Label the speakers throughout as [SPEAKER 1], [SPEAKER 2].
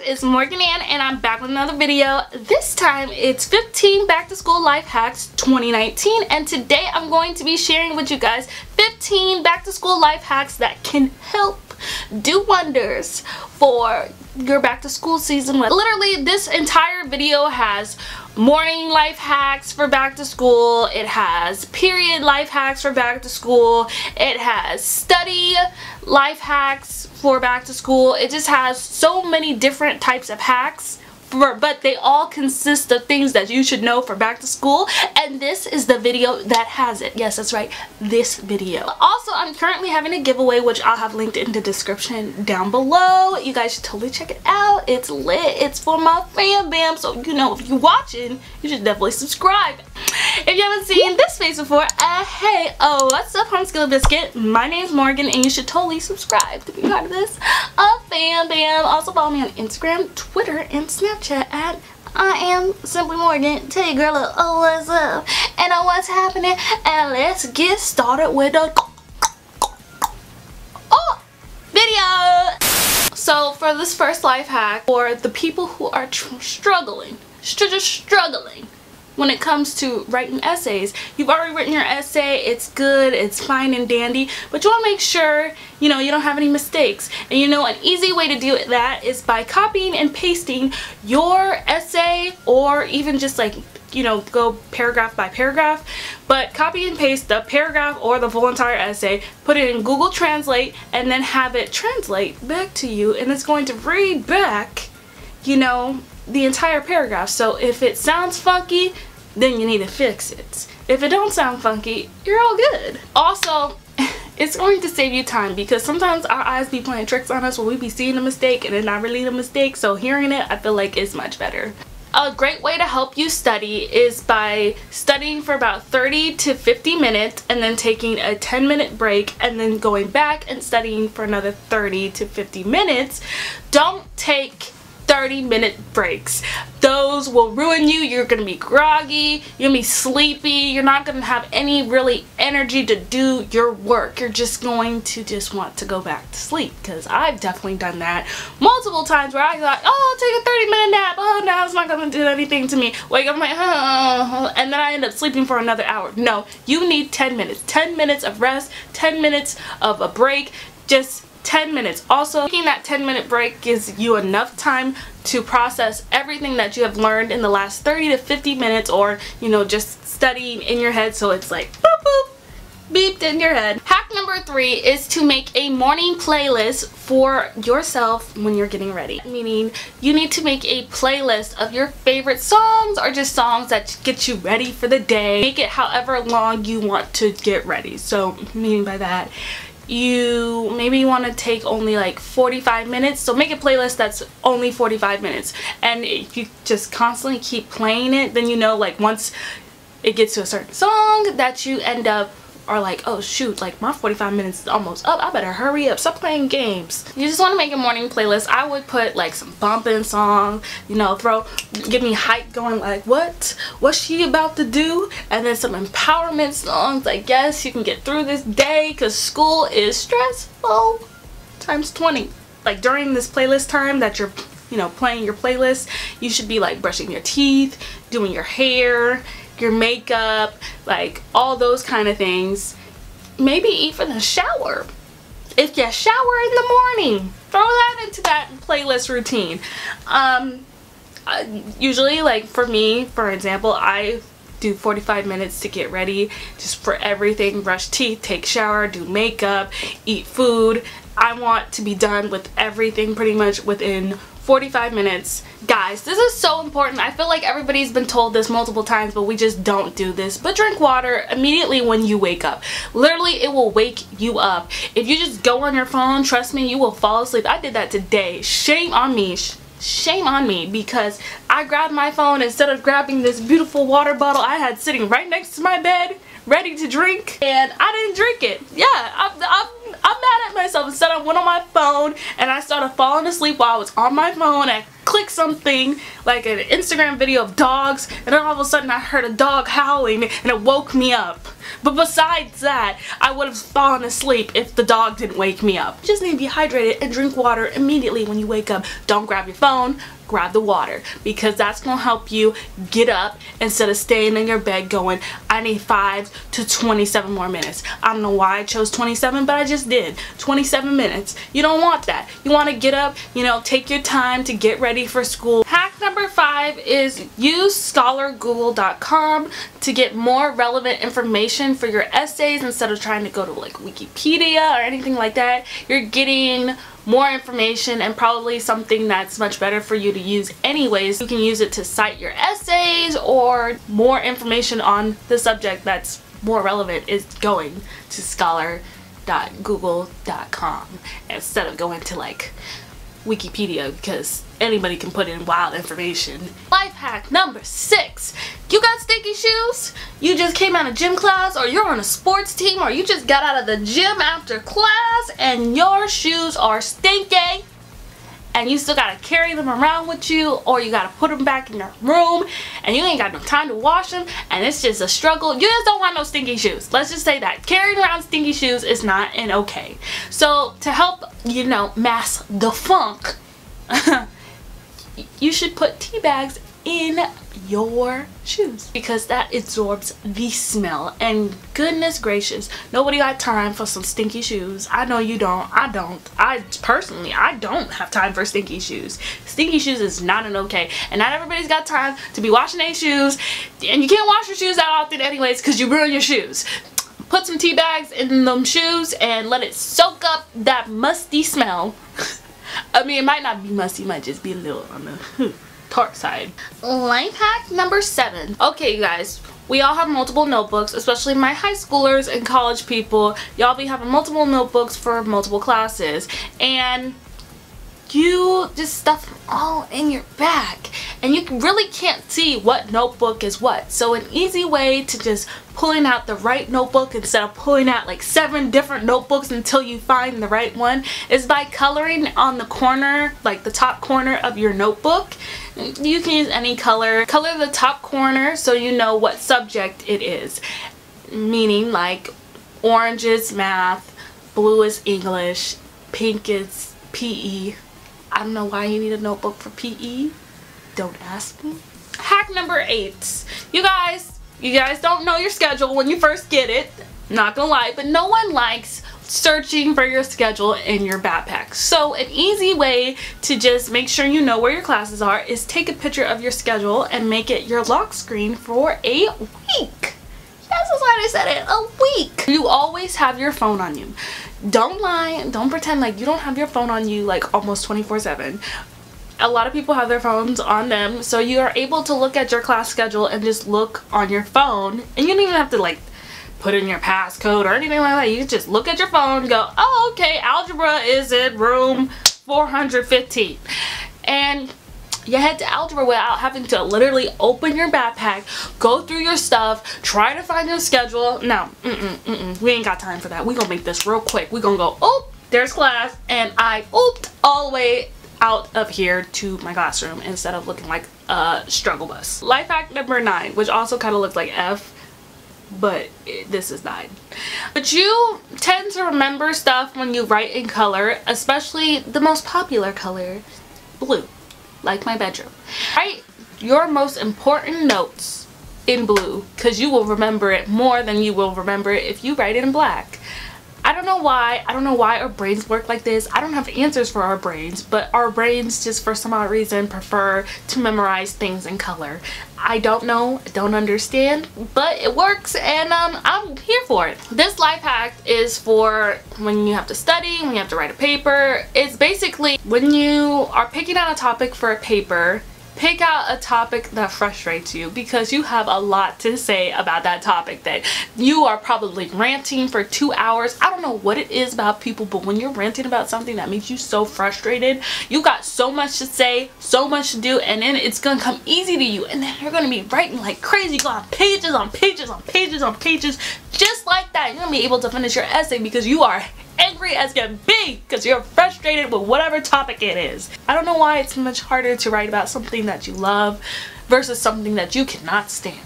[SPEAKER 1] it's Morgan Ann and I'm back with another video. This time it's 15 back to school life hacks 2019, and today I'm going to be sharing with you guys 15 back to school life hacks that can help do wonders for your back to school season. Literally this entire video has morning life hacks for back to school, it has period life hacks for back to school, it has study life hacks for back to school. It just has so many different types of hacks, but they all consist of things that you should know for back to school, and this is the video that has it. Yes, that's right, this video. Also, I'm currently having a giveaway, which I'll have linked in the description down below. You guys should totally check it out. It's lit. It's for my fam bam, so you know, if you're watching, you should definitely subscribe. If you haven't seen this face before, hey, oh, what's up, Homeschool Biscuit? My name's Morgan, and you should totally subscribe to be part of this fam bam. Also follow me on Instagram, Twitter, and Snapchat at I am Simply Morgan. Tell your girl, oh, what's up and oh, what's happening, and let's get started with the video. So for this first life hack, for the people who are struggling when it comes to writing essays. You've already written your essay, it's good, it's fine and dandy, but you want to make sure you don't have any mistakes. And an easy way to do that is by copying and pasting your essay, or even just go paragraph by paragraph, but copy and paste the paragraph or the full entire essay, put it in Google Translate, and then have it translate back to you, and it's going to read back the entire paragraph. So if it sounds funky, then you need to fix it. If it don't sound funky, you're all good. Also, it's going to save you time, because sometimes our eyes be playing tricks on us when we be seeing a mistake and it's not really a mistake, so hearing it, I feel like is much better. A great way to help you study is by studying for about 30 to 50 minutes and then taking a 10-minute break and then going back and studying for another 30 to 50 minutes. Don't take 30-minute breaks. Those will ruin you. You're gonna be groggy, you're gonna be sleepy, you're not gonna have any really energy to do your work. You're just going to want to go back to sleep, because I've definitely done that multiple times where I thought, oh, I'll take a 30-minute nap, oh, now it's not gonna do anything to me. Wake up, I'm like, oh, and then I end up sleeping for another hour. No, you need 10 minutes. 10 minutes of rest, 10 minutes of a break, just 10 minutes. Also, taking that 10-minute break gives you enough time to process everything that you have learned in the last 30 to 50 minutes, or just studying in your head, so it's like boop boop beeped in your head. Hack number 3 is to make a morning playlist for yourself when you're getting ready. Meaning, you need to make a playlist of your favorite songs, or just songs that get you ready for the day. Make it however long you want to get ready. So, meaning by that, you maybe want to take only like 45 minutes, so make a playlist that's only 45 minutes, and if you just constantly keep playing it, then like once it gets to a certain song that you end up are like, oh shoot, like my 45 minutes is almost up, I better hurry up, stop playing games. You just want to make a morning playlist. I would put like some bumping songs, give me hype, going like, what's she about to do, and then some empowerment songs like, yes, you can get through this day, because school is stressful times 20. Like during this playlist time that you're playing your playlist, you should be like brushing your teeth, doing your hair, your makeup, like all those kind of things. Maybe even a shower. If you shower in the morning, throw that into that playlist routine. Usually, like for me, for example, I do 45 minutes to get ready, just for everything: brush teeth, take shower, do makeup, eat food. I want to be done with everything pretty much within 45 minutes. Guys, this is so important. I feel like everybody's been told this multiple times, but we just don't do this. But drink water immediately when you wake up. Literally, it will wake you up. If you just go on your phone, trust me, you will fall asleep. I did that today. Shame on me. Shame on me, because I grabbed my phone instead of grabbing this beautiful water bottle I had sitting right next to my bed, ready to drink, and I didn't drink it. Yeah, I'm mad at myself. Instead, I went on my phone and I started falling asleep while I was on my phone. I clicked something like an Instagram video of dogs, and then all of a sudden I heard a dog howling and it woke me up. But besides that, I would have fallen asleep if the dog didn't wake me up. You just need to be hydrated and drink water immediately when you wake up. Don't grab your phone, grab the water, because that's going to help you get up instead of staying in your bed going, I need 5 to 27 more minutes. I don't know why I chose 27, but I just did. 27 minutes. You don't want that. You want to get up, you know, take your time to get ready for school. Hack number 5 is use scholargoogle.com to get more relevant information for your essays instead of trying to go to like Wikipedia or anything like that. You're getting more information and probably something that's much better for you to use anyways. You can use it to cite your essays, or more information on the subject that's more relevant is going to scholar.google.com instead of going to like Wikipedia, because anybody can put in wild information. Life hack number 6. You got stinky shoes? You just came out of gym class, or you're on a sports team, or you just got out of the gym after class and your shoes are stinky and you still gotta carry them around with you, or you gotta put them back in your room and you ain't got no time to wash them and it's just a struggle. You just don't want no stinky shoes. Let's just say that. Carrying around stinky shoes is not an okay. So to help, you know, mask the funk, you should put tea bags in your shoes because that absorbs the smell. And goodness gracious, nobody got time for some stinky shoes. I know you don't. I don't. I personally, I don't have time for stinky shoes. Stinky shoes is not an okay, and not everybody's got time to be washing their shoes, and you can't wash your shoes that often anyways because you ruin your shoes. Put some tea bags in them shoes and let it soak up that musty smell. I mean, it might not be musty, it might just be a little on the tart side. Life hack number 7. Okay, you guys, we all have multiple notebooks, especially my high schoolers and college people. Y'all be having multiple notebooks for multiple classes, and you just stuff them all in your bag, and you really can't see what notebook is what. So an easy way to just pulling out the right notebook instead of pulling out like 7 different notebooks until you find the right one is by coloring on the corner, like the top corner of your notebook. You can use any color. Color the top corner so you know what subject it is, meaning like orange is math, blue is English, pink is PE. I don't know why you need a notebook for PE. Don't ask me. Hack number 8. You guys don't know your schedule when you first get it. Not gonna lie, but no one likes searching for your schedule in your backpack. So an easy way to just make sure you know where your classes are is take a picture of your schedule and make it your lock screen for a week. That's why I said it, a week. You always have your phone on you. Don't lie, don't pretend like you don't have your phone on you like almost 24/7. A lot of people have their phones on them, so you are able to look at your class schedule and just look on your phone, and you don't even have to like put in your passcode or anything like that. You just look at your phone and go, oh, okay, algebra is in room 415, and you head to algebra without having to literally open your backpack, go through your stuff, try to find your schedule. No, we ain't got time for that. We gonna make this real quick. We gonna go, oh, there's class, and I ooped all the way out of here to my classroom instead of looking like a struggle bus. Life hack number 9, which also kind of looks like F, but this is 9. But you tend to remember stuff when you write in color, especially the most popular color, blue, like my bedroom. Write your most important notes in blue because you will remember it more than you will remember it if you write it in black. I don't know why our brains work like this. I don't have answers for our brains, but our brains just for some odd reason prefer to memorize things in color. I don't know, I don't understand, but it works, and I'm here for it. This life hack is for when you have to study, when you have to write a paper. It's basically when you are picking out a topic for a paper, pick out a topic that frustrates you because you have a lot to say about that topic that you are probably ranting for 2 hours. I don't know what it is about people, but when you're ranting about something that makes you so frustrated, you got so much to say, so much to do, and then it's gonna come easy to you, and then you're gonna be writing like crazy, going pages on pages on pages on pages, just like that. You're gonna be able to finish your essay because you are angry as can be because you're frustrated with whatever topic it is. I don't know why it's much harder to write about something that you love versus something that you cannot stand.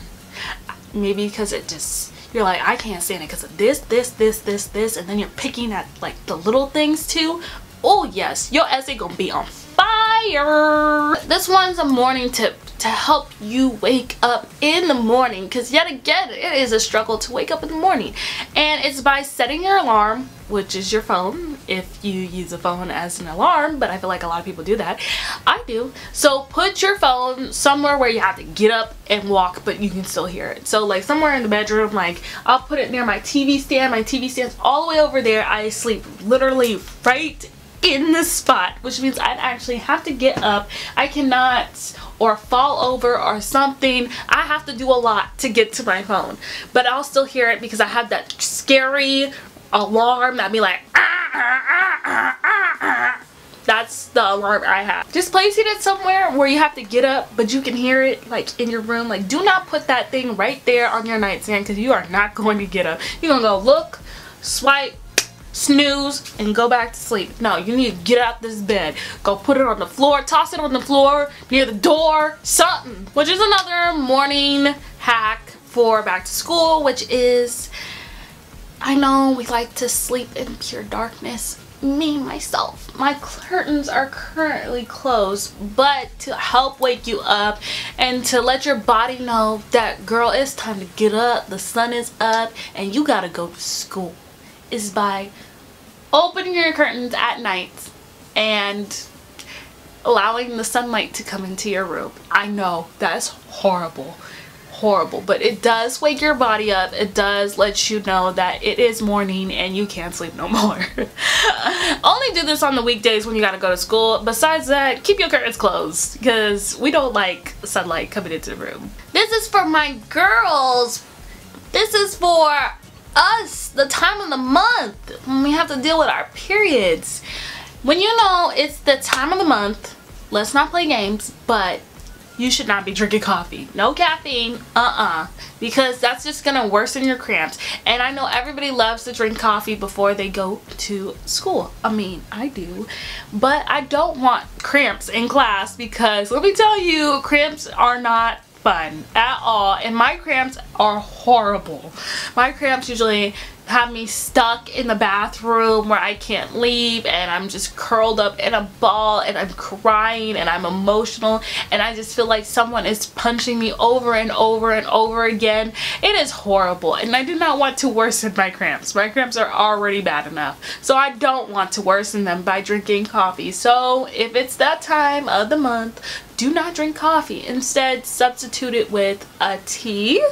[SPEAKER 1] Maybe because it just, you're like, I can't stand it because of this, and then you're picking at like the little things too. Oh yes, your essay gonna be on fire. This one's a morning tip to help you wake up in the morning, because yet again it is a struggle to wake up in the morning, and it's by setting your alarm, which is your phone if you use a phone as an alarm, but I feel like a lot of people do that. I do. So put your phone somewhere where you have to get up and walk but you can still hear it. So like somewhere in the bedroom, like I'll put it near my TV stand. My TV stand's all the way over there. I sleep literally right in the spot, which means I'd actually have to get up. I cannot, or fall over or something. I have to do a lot to get to my phone, but I'll still hear it because I have that scary alarm that'd be like, ah, ah, ah, ah, ah, ah. That's the alarm I have. Just placing it somewhere where you have to get up but you can hear it, like in your room. Like, do not put that thing right there on your nightstand, because you are not going to get up. You're gonna go look, swipe, snooze, and go back to sleep. No, you need to get out this bed, go put it on the floor, toss it on the floor near the door, something. Which is another morning hack for back to school, which is, I know we like to sleep in pure darkness. Me, myself, my curtains are currently closed, but to help wake you up and to let your body know that, girl, it's time to get up, the sun is up, and you gotta go to school, is by opening your curtains at night and allowing the sunlight to come into your room. I know that's horrible, but it does wake your body up. It does let you know that it is morning and you can't sleep no more. Only do this on the weekdays when you gotta go to school. Besides that, keep your curtains closed, because we don't like sunlight coming into the room. This is for my girls. This is for us, the time of the month when we have to deal with our periods. When you know it's the time of the month, let's not play games, but you should not be drinking coffee. No caffeine, because that's just gonna worsen your cramps. And I know everybody loves to drink coffee before they go to school. I mean, I do, but I don't want cramps in class, because let me tell you, cramps are not fun at all, and my cramps are horrible. My cramps usually have me stuck in the bathroom where I can't leave, and I'm just curled up in a ball, and I'm crying, and I'm emotional, and I just feel like someone is punching me over and over and over again. It is horrible, and I do not want to worsen my cramps. My cramps are already bad enough, so I don't want to worsen them by drinking coffee. So if it's that time of the month, do not drink coffee. Instead, substitute it with a tea.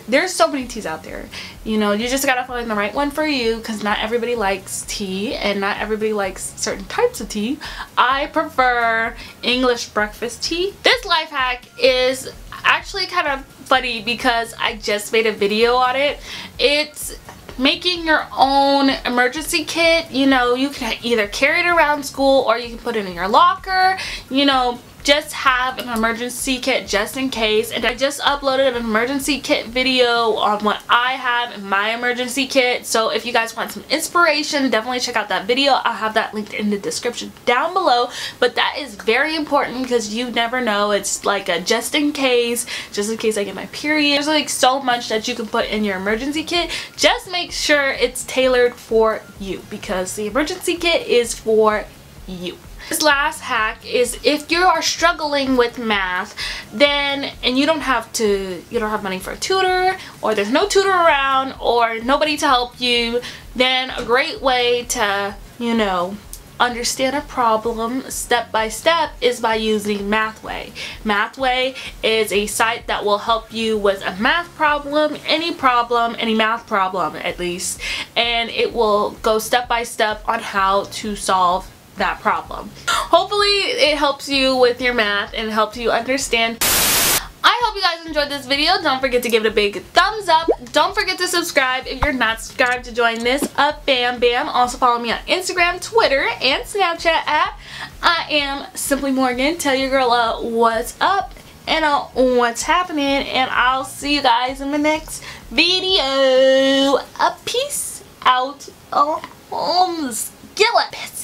[SPEAKER 1] There's so many teas out there. You know, you just gotta find the right one for you, because not everybody likes tea and not everybody likes certain types of tea. I prefer English breakfast tea. This life hack is actually kind of funny because I just made a video on it. It's making your own emergency kit. You know, you can either carry it around school or you can put it in your locker. You know, just have an emergency kit just in case. And I just uploaded an emergency kit video on what I have in my emergency kit. So if you guys want some inspiration, definitely check out that video. I'll have that linked in the description down below. But that is very important, because you never know. It's like a just in case I get my period. There's like so much that you can put in your emergency kit. Just make sure it's tailored for you, because the emergency kit is for you. This last hack is, if you are struggling with math, then, and you don't have money for a tutor, or there's no tutor around, or nobody to help you, then a great way to, you know, understand a problem step by step is by using Mathway. Mathway is a site that will help you with a math problem, any math problem at least, and it will go step by step on how to solve that problem. Hopefully it helps you with your math and helps you understand. I hope you guys enjoyed this video. Don't forget to give it a big thumbs up. Don't forget to subscribe if you're not subscribed to join this Bam Bam. Also follow me on Instagram, Twitter, and Snapchat at I am Simply Morgan. Tell your girl what's up and what's happening, and I'll see you guys in the next video. Peace out. Skillet.